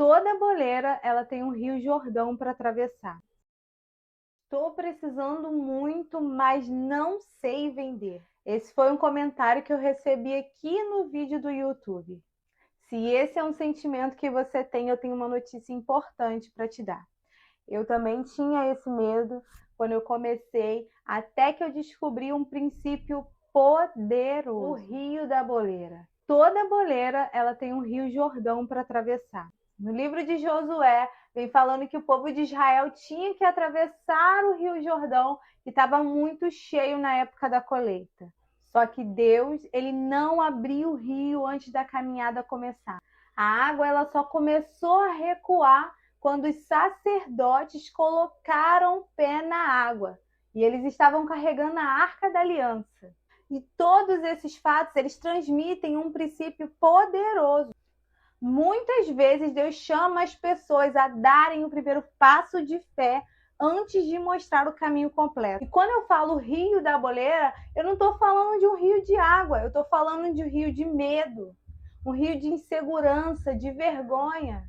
Toda boleira, ela tem um Rio Jordão para atravessar. Estou precisando muito, mas não sei vender. Esse foi um comentário que eu recebi aqui no vídeo do YouTube. Se esse é um sentimento que você tem, eu tenho uma notícia importante para te dar. Eu também tinha esse medo quando eu comecei, até que eu descobri um princípio poderoso: o Rio da Boleira. Toda boleira, ela tem um Rio Jordão para atravessar. No livro de Josué, vem falando que o povo de Israel tinha que atravessar o Rio Jordão, que estava muito cheio na época da colheita. Só que Deus, ele não abriu o rio antes da caminhada começar. A água, ela só começou a recuar quando os sacerdotes colocaram o pé na água. E eles estavam carregando a Arca da Aliança. E todos esses fatos, eles transmitem um princípio poderoso. Muitas vezes Deus chama as pessoas a darem o primeiro passo de fé antes de mostrar o caminho completo. E quando eu falo rio da boleira, eu não estou falando de um rio de água, eu estou falando de um rio de medo, um rio de insegurança, de vergonha.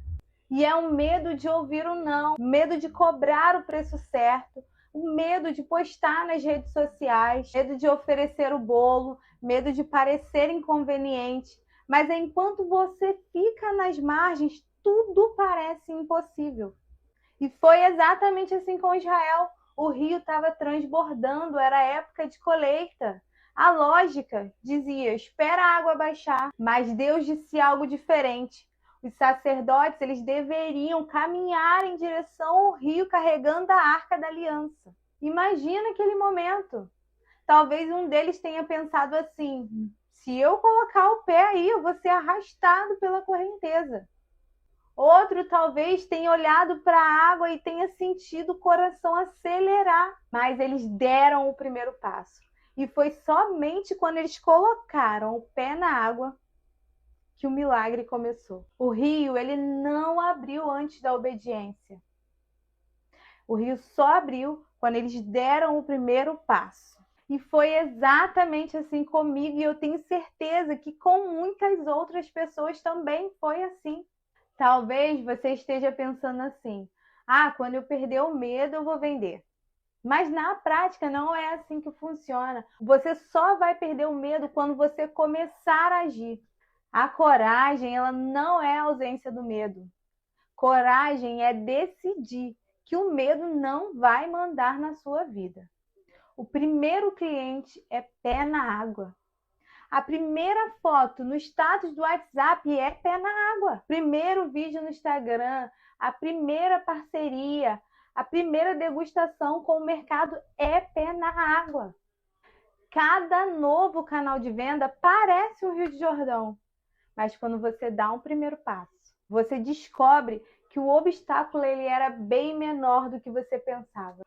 E é um medo de ouvir o não, medo de cobrar o preço certo, o medo de postar nas redes sociais, medo de oferecer o bolo, medo de parecer inconveniente. Mas enquanto você fica nas margens, tudo parece impossível. E foi exatamente assim com Israel. O rio estava transbordando, era época de colheita. A lógica dizia: espera a água baixar. Mas Deus disse algo diferente. Os sacerdotes, eles deveriam caminhar em direção ao rio carregando a Arca da Aliança. Imagina aquele momento. Talvez um deles tenha pensado assim: se eu colocar o pé aí, eu vou ser arrastado pela correnteza. Outro talvez tenha olhado para a água e tenha sentido o coração acelerar, mas eles deram o primeiro passo. E foi somente quando eles colocaram o pé na água que o milagre começou. O rio, ele não abriu antes da obediência. O rio só abriu quando eles deram o primeiro passo. E foi exatamente assim comigo, e eu tenho certeza que com muitas outras pessoas também foi assim. Talvez você esteja pensando assim: ah, quando eu perder o medo, eu vou vender. Mas na prática não é assim que funciona. Você só vai perder o medo quando você começar a agir. A coragem, ela não é a ausência do medo. Coragem é decidir que o medo não vai mandar na sua vida. O primeiro cliente é pé na água. A primeira foto no status do WhatsApp é pé na água. Primeiro vídeo no Instagram, a primeira parceria, a primeira degustação com o mercado é pé na água. Cada novo canal de venda parece um Rio de Jordão. Mas quando você dá um primeiro passo, você descobre que o obstáculo ele era bem menor do que você pensava.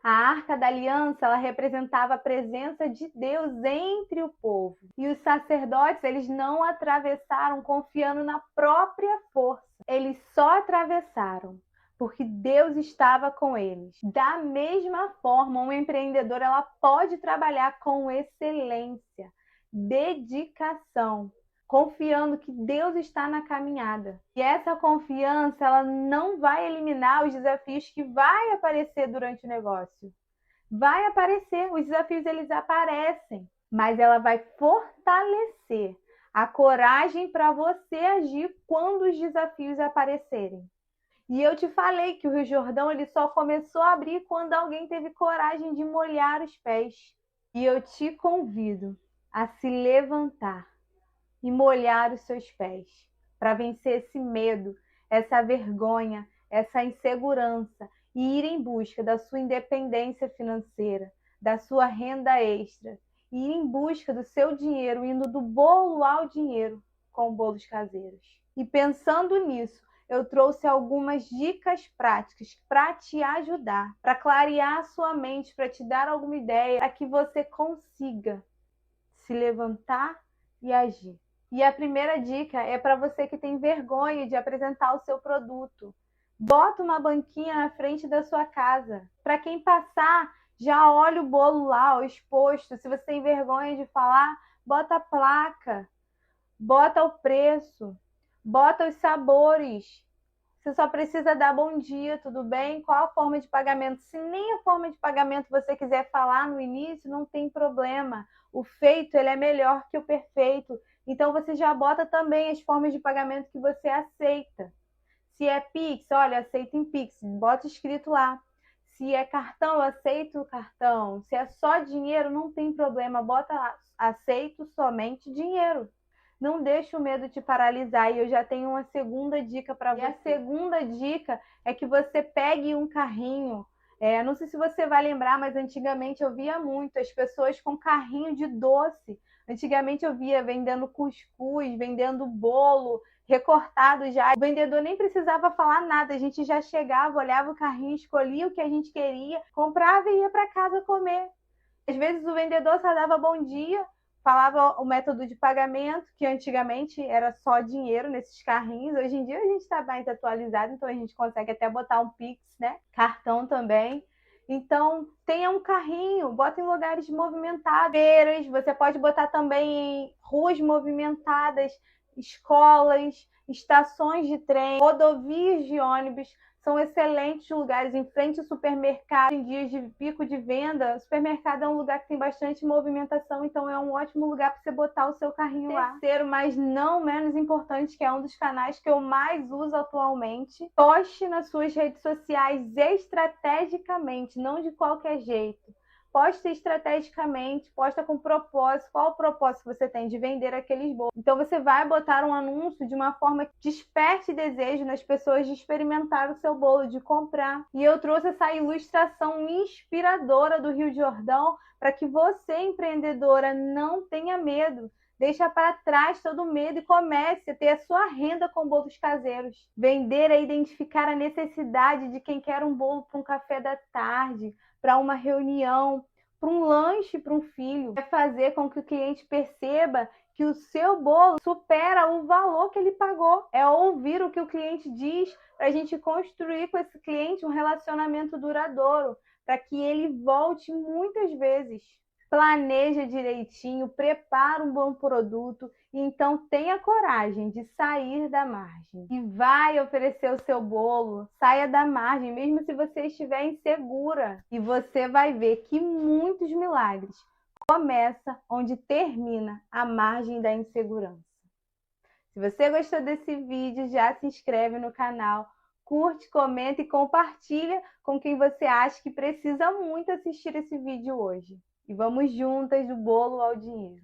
A Arca da Aliança, ela representava a presença de Deus entre o povo. E os sacerdotes, eles não atravessaram confiando na própria força. Eles só atravessaram porque Deus estava com eles. Da mesma forma, um empreendedor, ela pode trabalhar com excelência, dedicação, confiando que Deus está na caminhada. E essa confiança, ela não vai eliminar os desafios que vai aparecer durante o negócio. Vai aparecer, os desafios eles aparecem, mas ela vai fortalecer a coragem para você agir quando os desafios aparecerem. E eu te falei que o Rio Jordão ele só começou a abrir quando alguém teve coragem de molhar os pés. E eu te convido a se levantar e molhar os seus pés, para vencer esse medo, essa vergonha, essa insegurança e ir em busca da sua independência financeira, da sua renda extra, e ir em busca do seu dinheiro, indo do bolo ao dinheiro com bolos caseiros. E pensando nisso, eu trouxe algumas dicas práticas para te ajudar, para clarear a sua mente, para te dar alguma ideia, para que você consiga se levantar e agir. E a primeira dica é para você que tem vergonha de apresentar o seu produto. Bota uma banquinha na frente da sua casa. Para quem passar, já olha o bolo lá, o exposto. Se você tem vergonha de falar, bota a placa, bota o preço, bota os sabores. Você só precisa dar bom dia, tudo bem? Qual a forma de pagamento? Se nem a forma de pagamento você quiser falar no início, não tem problema. O feito, ele é melhor que o perfeito. Então, você já bota também as formas de pagamento que você aceita. Se é Pix, olha, aceito em Pix, bota escrito lá. Se é cartão, eu aceito o cartão. Se é só dinheiro, não tem problema, bota lá, aceito somente dinheiro. Não deixa o medo te paralisar. E eu já tenho uma segunda dica para você. E a segunda dica é que você pegue um carrinho. Não sei se você vai lembrar, mas antigamente eu via muito as pessoas com carrinho de doce. Antigamente eu via vendendo cuscuz, vendendo bolo, recortado já. O vendedor nem precisava falar nada, a gente já chegava, olhava o carrinho, escolhia o que a gente queria, comprava e ia para casa comer. Às vezes o vendedor só dava bom dia, falava o método de pagamento, que antigamente era só dinheiro nesses carrinhos. Hoje em dia a gente está mais atualizado, então a gente consegue até botar um Pix, né? Cartão também. Então, tenha um carrinho, bota em lugares movimentados, feiras, você pode botar também em ruas movimentadas, escolas, estações de trem, rodovias de ônibus. São excelentes lugares em frente ao supermercado. Em dias de pico de venda, o supermercado é um lugar que tem bastante movimentação, então é um ótimo lugar para você botar o seu carrinho lá. Terceiro, mas não menos importante, que é um dos canais que eu mais uso atualmente, poste nas suas redes sociais estrategicamente, não de qualquer jeito. Posta estrategicamente, posta com propósito. Qual o propósito que você tem de vender aqueles bolos? Então você vai botar um anúncio de uma forma que desperte desejo nas pessoas de experimentar o seu bolo, de comprar. E eu trouxe essa ilustração inspiradora do Rio Jordão para que você, empreendedora, não tenha medo. Deixa para trás todo o medo e comece a ter a sua renda com bolos caseiros. Vender é identificar a necessidade de quem quer um bolo para um café da tarde, para uma reunião, para um lanche para um filho. É fazer com que o cliente perceba que o seu bolo supera o valor que ele pagou. É ouvir o que o cliente diz para a gente construir com esse cliente um relacionamento duradouro, para que ele volte muitas vezes. Planeja direitinho, prepara um bom produto e então tenha coragem de sair da margem. E vai oferecer o seu bolo, saia da margem, mesmo se você estiver insegura. E você vai ver que muitos milagres começam onde termina a margem da insegurança. Se você gostou desse vídeo, já se inscreve no canal, curte, comenta e compartilha com quem você acha que precisa muito assistir esse vídeo hoje. E vamos juntas do bolo ao dinheiro.